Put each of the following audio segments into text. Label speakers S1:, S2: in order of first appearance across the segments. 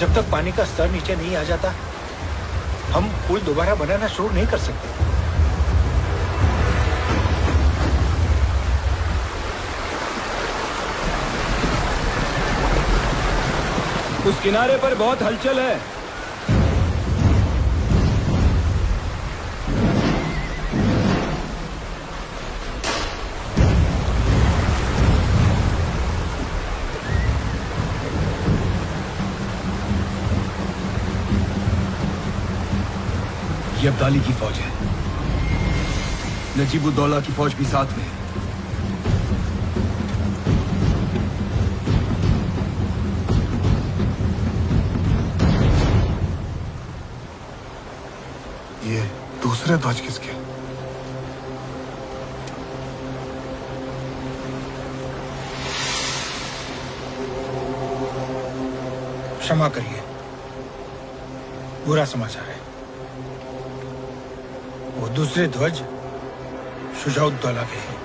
S1: जब तक पानी का स्तर नीचे नहीं आ जाता हम पुल दोबारा बनाना शुरू नहीं कर सकते।
S2: उस किनारे पर बहुत हलचल है।
S3: ये अब्दाली की फौज है, नजीबुद्दौला की फौज भी साथ में है।
S4: ये दूसरे ध्वज किसके?
S1: क्षमा करिए, बुरा समाचार है। वो दूसरे ध्वज शुजाउद्दौला के हैं।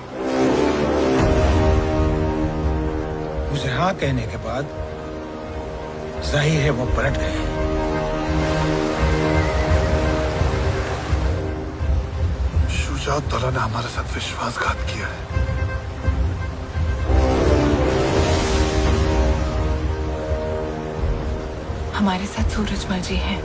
S1: उसे हाँ कहने के बाद जाहिर है वो पलट गए हैं।
S4: शुजाउद्दौला ने हमारे साथ विश्वासघात किया है।
S5: हमारे साथ सूरजमल जी हैं।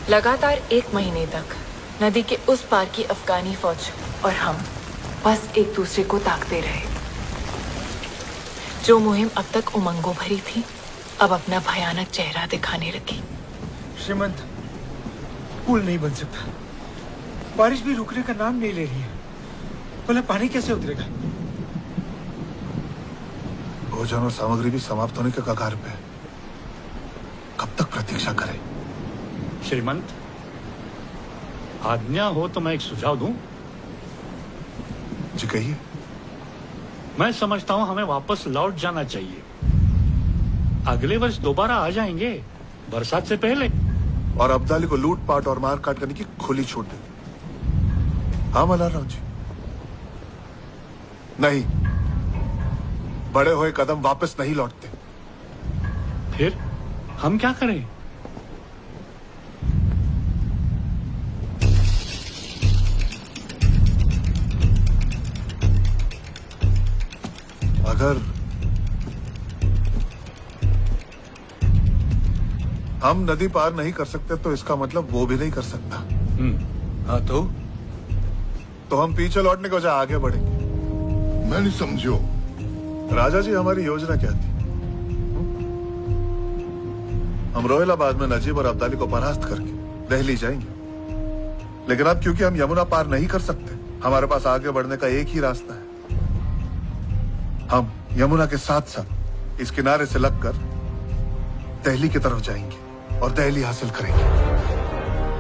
S5: लगातार 1 महीने तक नदी के उस पार की अफगानी फौज और हम बस एक दूसरे को ताकते रहे। जो मुहिम अब तक उमंगों भरी थी अब अपना भयानक चेहरा दिखाने लगी।
S1: श्रीमंत, पुल नहीं बन सकता। बारिश भी रुकने का नाम नहीं ले रही है। भला पानी कैसे उतरेगा?
S4: भोजन और सामग्री भी समाप्त होने के कगार पे है। कब तक प्रतीक्षा करें?
S6: श्रीमंत, आज्ञा हो तो मैं एक सुझाव दूं?
S4: जी कहिए।
S6: मैं समझता हूं हमें वापस लौट जाना चाहिए। अगले वर्ष दोबारा आ जाएंगे, बरसात से पहले।
S4: और अब्दाली को लूटपाट और मारकाट करने की खुली छूट दे। हाँ मल्हारराव जी। नहीं, बड़े हुए कदम वापस नहीं लौटते।
S6: फिर हम क्या करें?
S4: अगर हम नदी पार नहीं कर सकते तो इसका मतलब वो भी नहीं कर सकता।
S3: हाँ तो
S4: हम पीछे लौटने के बजाय आगे बढ़ेंगे।
S7: मैं नहीं समझो।
S4: राजा जी, हमारी योजना क्या थी? हम रोहिलाबाद में नजीब और अब्दाली को परास्त करके दिल्ली जाएंगे, लेकिन अब क्योंकि हम यमुना पार नहीं कर सकते, हमारे पास आगे बढ़ने का एक ही रास्ता है। हम यमुना के साथ साथ इस किनारे से लगकर दिल्ली की तरफ जाएंगे और दिल्ली हासिल करेंगे।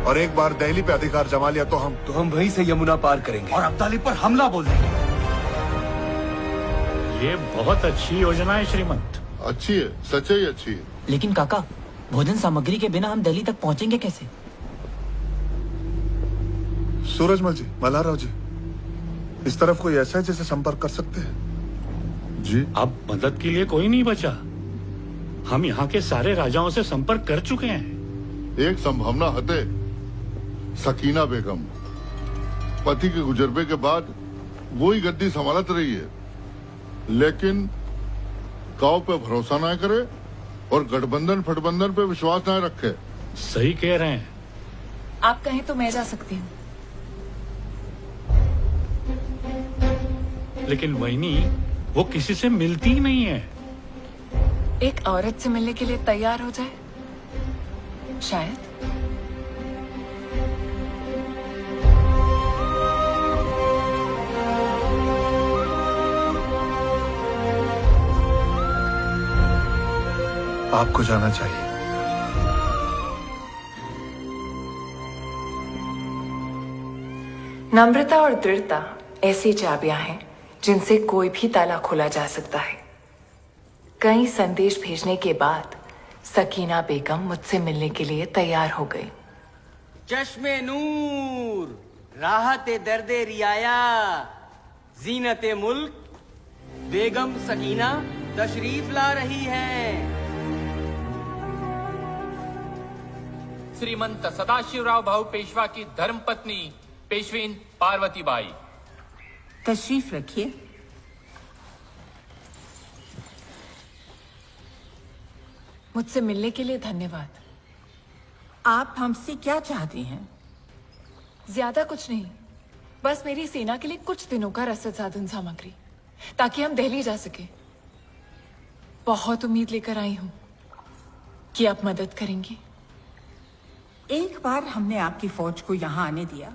S4: और एक बार दिल्ली पे अधिकार जमा लिया तो हम
S3: वहीं से यमुना पार करेंगे
S2: और अब्दाली पर हमला बोल देंगे।
S6: ये बहुत अच्छी योजना है श्रीमंत।
S7: अच्छी है, सच्चाई अच्छी है।
S8: लेकिन काका, भोजन सामग्री के बिना हम दिल्ली तक पहुंचेंगे कैसे?
S4: सूरजमल जी, मल्हारराव जी, इस तरफ कोई ऐसा है जिसे संपर्क कर सकते हैं?
S6: जी, अब मदद के लिए कोई नहीं बचा। हम यहाँ के सारे राजाओं से संपर्क कर चुके हैं।
S7: एक संभावना हते सकीना बेगम पति के गुजरबे के बाद वो ही गद्दी संभालत रही है, लेकिन काव पे भरोसा ना करे और गठबंधन फटबंधन पे विश्वास ना रखे।
S6: सही कह रहे हैं।
S5: आप कहें तो मैं जा सकती हूँ।
S6: लेकिन वहीनी वो किसी से मिलती ही नहीं है।
S5: एक औरत से मिलने के लिए तैयार हो जाए शायद।
S4: आपको जाना चाहिए।
S5: नम्रता और दृढ़ता ऐसी चाबियां हैं जिनसे कोई भी ताला खोला जा सकता है। कई संदेश भेजने के बाद सकीना बेगम मुझसे मिलने के लिए तैयार हो गई।
S9: चश्मे नूर, राहते दर्दे रियाया, जीनते मुल्क, बेगम सकीना तशरीफ ला रही है।
S10: श्रीमंत सदाशिवराव भाऊ पेशवा की धर्मपत्नी पेशवीन पार्वती बाई।
S11: तशरीफ रखिए।
S5: मुझसे मिलने के लिए धन्यवाद।
S11: आप हमसे क्या चाहती हैं?
S5: ज्यादा कुछ नहीं, बस मेरी सेना के लिए कुछ दिनों का रसद साधन सामग्री, ताकि हम दिल्ली जा सके। बहुत उम्मीद लेकर आई हूं कि आप मदद करेंगी।
S11: एक बार हमने आपकी फौज को यहाँ आने दिया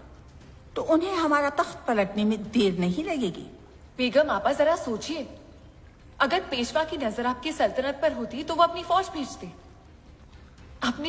S11: तो उन्हें हमारा तख्त पलटने में देर नहीं लगेगी।
S5: बेगम आपा जरा सोचिए, अगर पेशवा की नजर आपकी सल्तनत पर होती तो वो अपनी फौज भेजते। अपनी